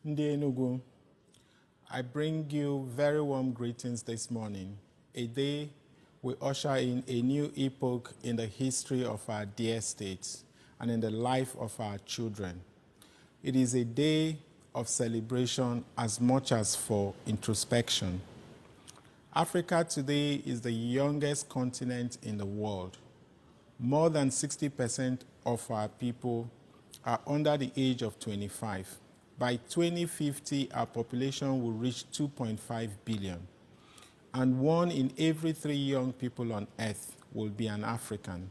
Ndi Enugu, I bring you very warm greetings this morning, a day we usher in a new epoch in the history of our dear state and in the life of our children. It is a day of celebration as much as for introspection. Africa today is the youngest continent in the world. More than 60% of our people are under the age of 25. By 2050, our population will reach 2.5 billion. And 1 in every 3 young people on earth will be an African.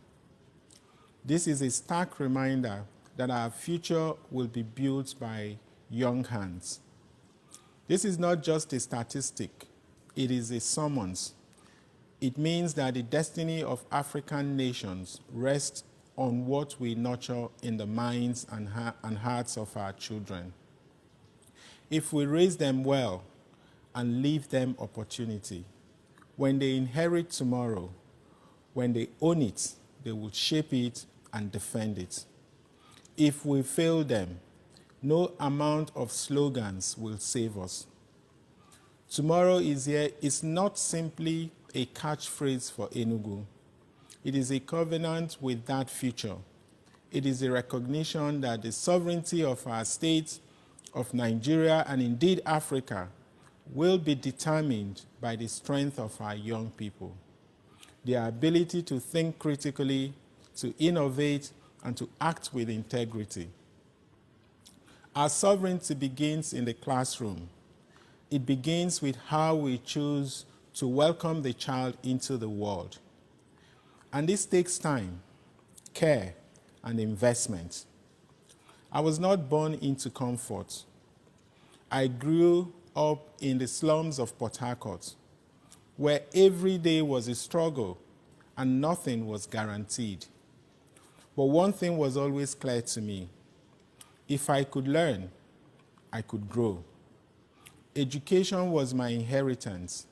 This is a stark reminder that our future will be built by young hands. This is not just a statistic, it is a summons. It means that the destiny of African nations rests on what we nurture in the minds and hearts of our children. If we raise them well and leave them opportunity, when they inherit tomorrow, when they own it, they will shape it and defend it. If we fail them, no amount of slogans will save us. Tomorrow is here is not simply a catchphrase for Enugu. It is a covenant with that future. It is a recognition that the sovereignty of our state, of Nigeria, and indeed Africa, will be determined by the strength of our young people, their ability to think critically, to innovate, and to act with integrity. Our sovereignty begins in the classroom. It begins with how we choose to welcome the child into the world. And this takes time, care, and investment. I was not born into comfort. I grew up in the slums of Port Harcourt, where every day was a struggle and nothing was guaranteed. But one thing was always clear to me. If I could learn, I could grow. Education was my inheritance,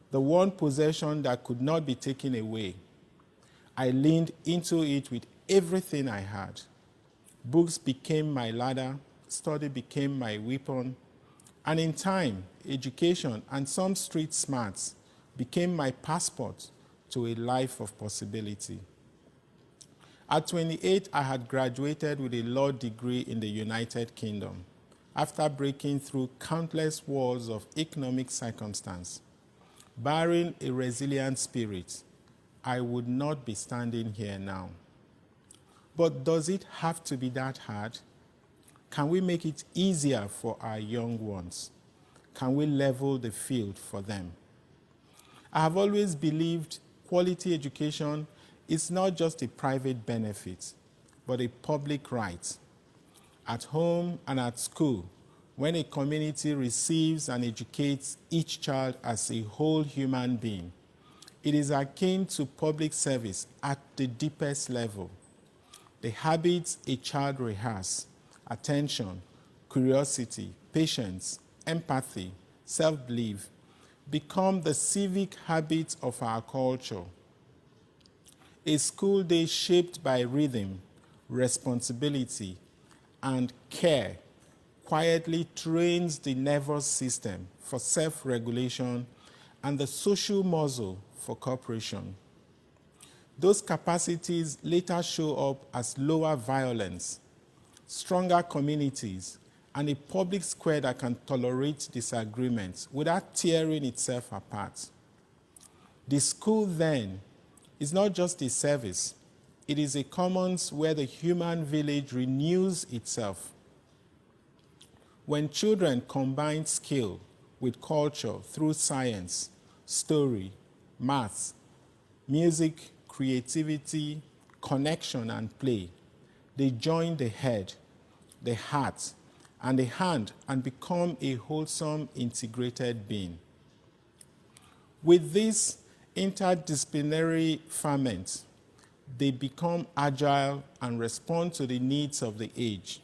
the one possession that could not be taken away. I leaned into it with everything I had. Books became my ladder, study became my weapon, and in time, education and some street smarts became my passport to a life of possibility. At 28, I had graduated with a law degree in the United Kingdom after breaking through countless walls of economic circumstance. Barring a resilient spirit, I would not be standing here now. But does it have to be that hard? Can we make it easier for our young ones? Can we level the field for them? I have always believed quality education is not just a private benefit, but a public right. At home and at school, when a community receives and educates each child as a whole human being, it is akin to public service at the deepest level. The habits a child rehearses, attention, curiosity, patience, empathy, self-belief, become the civic habits of our culture. A school day shaped by rhythm, responsibility, and care quietly trains the nervous system for self-regulation and the social muscle for cooperation. Those capacities later show up as lower violence, stronger communities, and a public square that can tolerate disagreements without tearing itself apart. The school then is not just a service, it is a commons where the human village renews itself. When children combine skill with culture through science, story, math, music, creativity, connection, and play, they join the head, the heart, and the hand and become a wholesome, integrated being. With this interdisciplinary ferment, they become agile and respond to the needs of the age.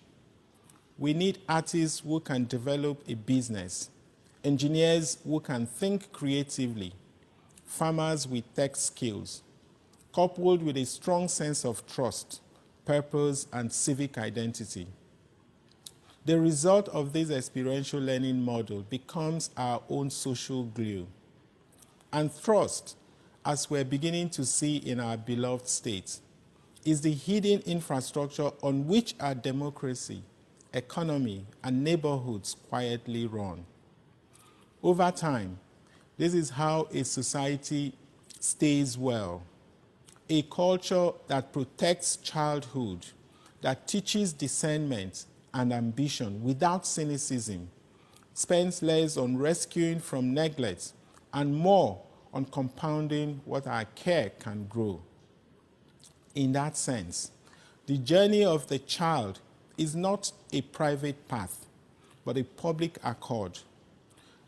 We need artists who can develop a business, engineers who can think creatively, farmers with tech skills, coupled with a strong sense of trust, purpose, and civic identity. The result of this experiential learning model becomes our own social glue. And trust, as we're beginning to see in our beloved state, is the hidden infrastructure on which our democracy, economy, and neighborhoods quietly run. Over time, this is how a society stays well. A culture that protects childhood, that teaches discernment and ambition without cynicism, spends less on rescuing from neglect and more on compounding what our care can grow. In that sense, the journey of the child is not a private path, but a public accord.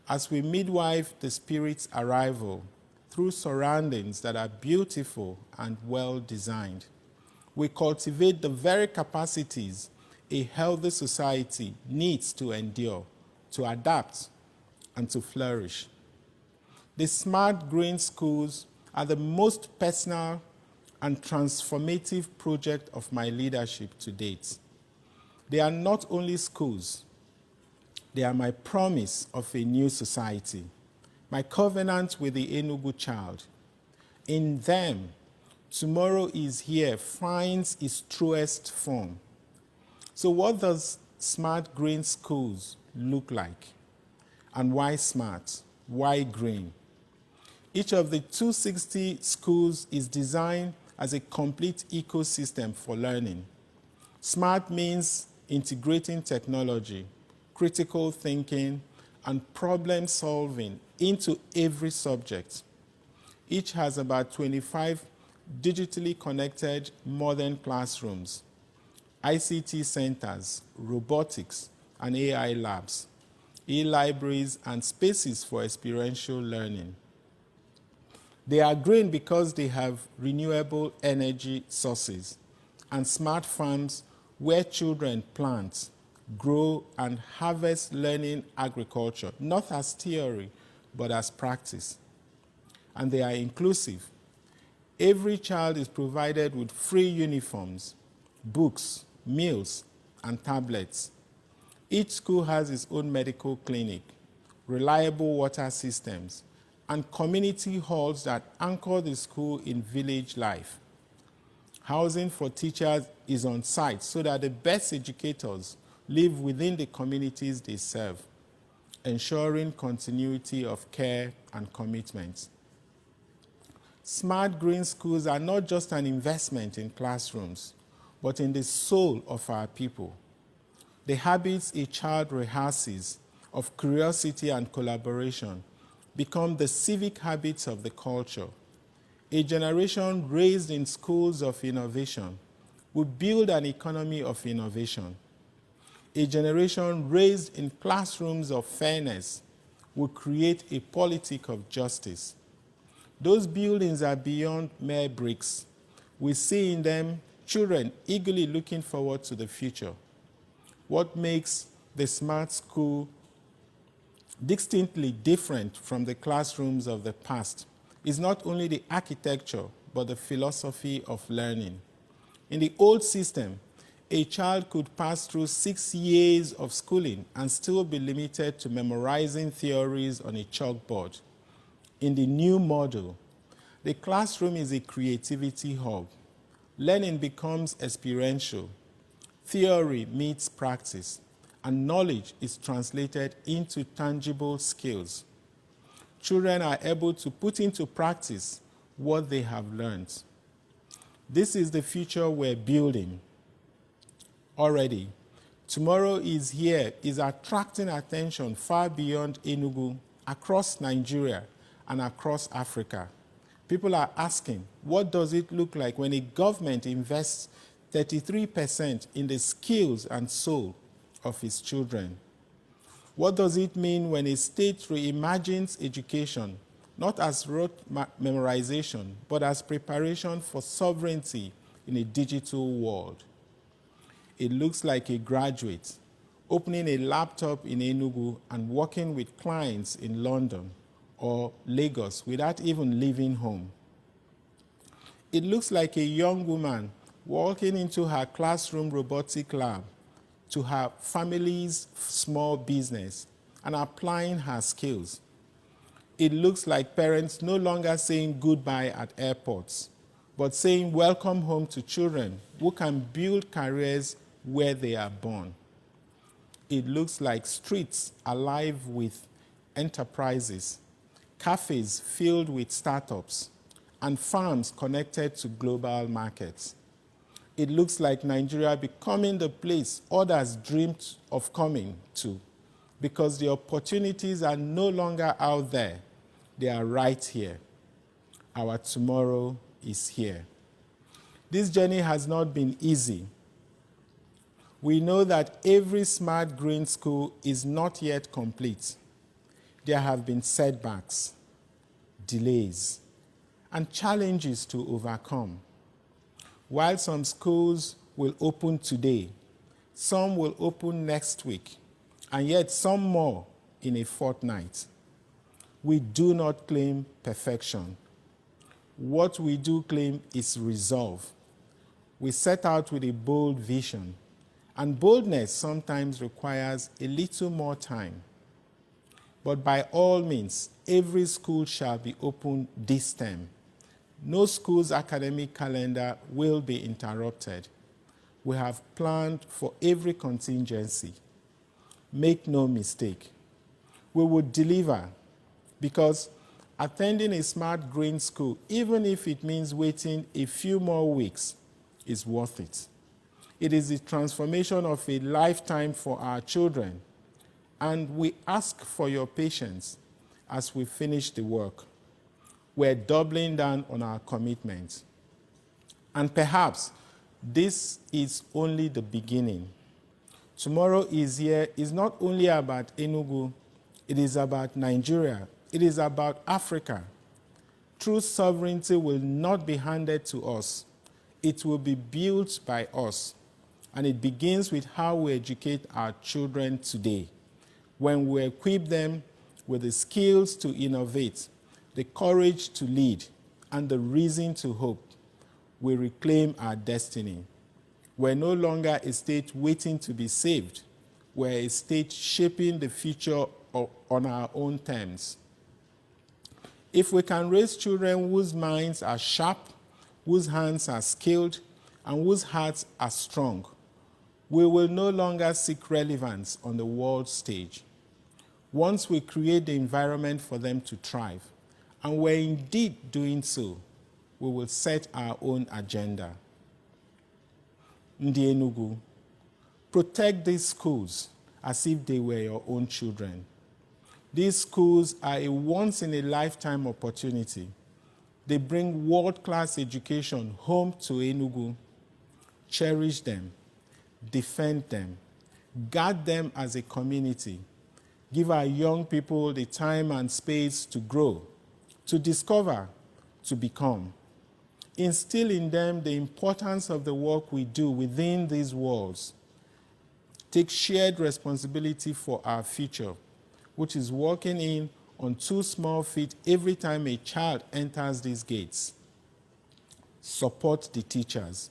As we midwife the Spirit's arrival through surroundings that are beautiful and well-designed, we cultivate the very capacities a healthy society needs to endure, to adapt, and to flourish. The smart green schools are the most personal and transformative project of my leadership to date. They are not only schools, they are my promise of a new society, my covenant with the Enugu child. In them, tomorrow is here finds its truest form. So what does smart green schools look like? And why smart? Why green? Each of the 260 schools is designed as a complete ecosystem for learning. Smart means integrating technology, critical thinking, and problem solving into every subject. Each has about 25 digitally connected modern classrooms, ICT centers, robotics, and AI labs, e-libraries, and spaces for experiential learning. They are green because they have renewable energy sources and smart farms where children plant, grow, and harvest learning agriculture, not as theory, but as practice. And they are inclusive. Every child is provided with free uniforms, books, meals, and tablets. Each school has its own medical clinic, reliable water systems, and community halls that anchor the school in village life. Housing for teachers is on site so that the best educators live within the communities they serve, ensuring continuity of care and commitment. Smart green schools are not just an investment in classrooms, but in the soul of our people. The habits a child rehearses of curiosity and collaboration become the civic habits of the culture. A generation raised in schools of innovation will build an economy of innovation. A generation raised in classrooms of fairness will create a politic of justice. Those buildings are beyond mere bricks. We see in them children eagerly looking forward to the future. What makes the smart school distinctly different from the classrooms of the past is not only the architecture, but the philosophy of learning. In the old system, a child could pass through 6 years of schooling and still be limited to memorizing theories on a chalkboard. In the new model, the classroom is a creativity hub. Learning becomes experiential. Theory meets practice, and knowledge is translated into tangible skills. Children are able to put into practice what they have learned. This is the future we're building. Already, tomorrow is here is attracting attention far beyond Enugu, across Nigeria and across Africa. People are asking, what does it look like when a government invests 33% in the skills and soul of its children? What does it mean when a state reimagines education, not as rote memorization, but as preparation for sovereignty in a digital world? It looks like a graduate opening a laptop in Enugu and working with clients in London or Lagos without even leaving home. It looks like a young woman walking into her classroom robotic lab, to her family's small business and applying her skills. It looks like parents no longer saying goodbye at airports, but saying welcome home to children who can build careers where they are born. It looks like streets alive with enterprises, cafes filled with startups, and farms connected to global markets. It looks like Nigeria becoming the place others dreamed of coming to, because the opportunities are no longer out there, they are right here. Our tomorrow is here. This journey has not been easy. We know that every smart green school is not yet complete. There have been setbacks, delays, and challenges to overcome. While some schools will open today, some will open next week, and yet some more in a fortnight. We do not claim perfection. What we do claim is resolve. We set out with a bold vision, and boldness sometimes requires a little more time. But by all means, every school shall be open this term. No school's academic calendar will be interrupted. We have planned for every contingency. Make no mistake, we will deliver, because attending a smart green school, even if it means waiting a few more weeks, is worth it. It is the transformation of a lifetime for our children, and we ask for your patience as we finish the work. We're doubling down on our commitment. And perhaps this is only the beginning. Tomorrow is here is not only about Enugu, it is about Nigeria, it is about Africa. True sovereignty will not be handed to us. It will be built by us. And it begins with how we educate our children today, when we equip them with the skills to innovate, the courage to lead, and the reason to hope. We reclaim our destiny. We're no longer a state waiting to be saved. We're a state shaping the future on our own terms. If we can raise children whose minds are sharp, whose hands are skilled, and whose hearts are strong, we will no longer seek relevance on the world stage. Once we create the environment for them to thrive, and we're indeed doing so, we will set our own agenda. Ndi Enugu, protect these schools as if they were your own children. These schools are a once-in-a-lifetime opportunity. They bring world-class education home to Enugu. Cherish them, defend them, guard them as a community. Give our young people the time and space to grow, to discover, to become. Instill in them the importance of the work we do within these walls. Take shared responsibility for our future, which is walking in on 2 small feet every time a child enters these gates. Support the teachers,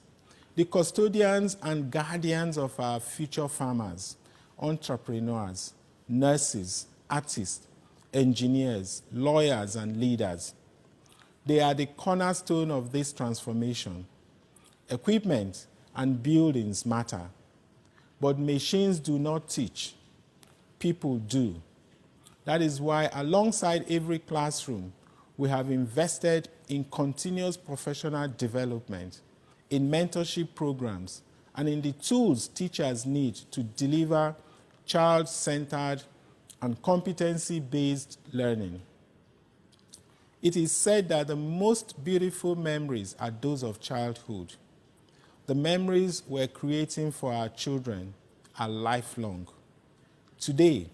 the custodians and guardians of our future farmers, entrepreneurs, nurses, artists, engineers, lawyers, and leaders. They are the cornerstone of this transformation. Equipment and buildings matter, but machines do not teach. People do. That is why, alongside every classroom, we have invested in continuous professional development, in mentorship programs, and in the tools teachers need to deliver child-centered and competency-based learning. It is said that the most beautiful memories are those of childhood. The memories we're creating for our children are lifelong. Today,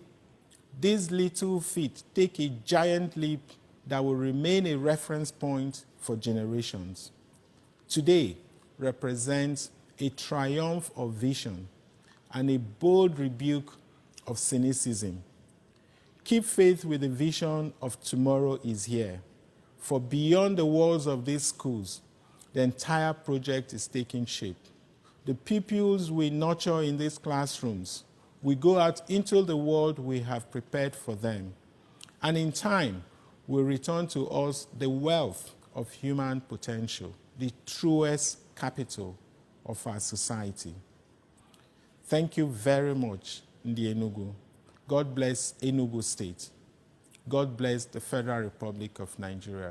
these little feet take a giant leap that will remain a reference point for generations. Today represents a triumph of vision and a bold rebuke of cynicism. Keep faith with the vision of tomorrow is here, for beyond the walls of these schools, the entire project is taking shape. the pupils we nurture in these classrooms will go out into the world we have prepared for them, and in time will return to us the wealth of human potential, the truest capital of our society. Thank you very much, Ndi Enugu. God bless Enugu State. God bless the Federal Republic of Nigeria.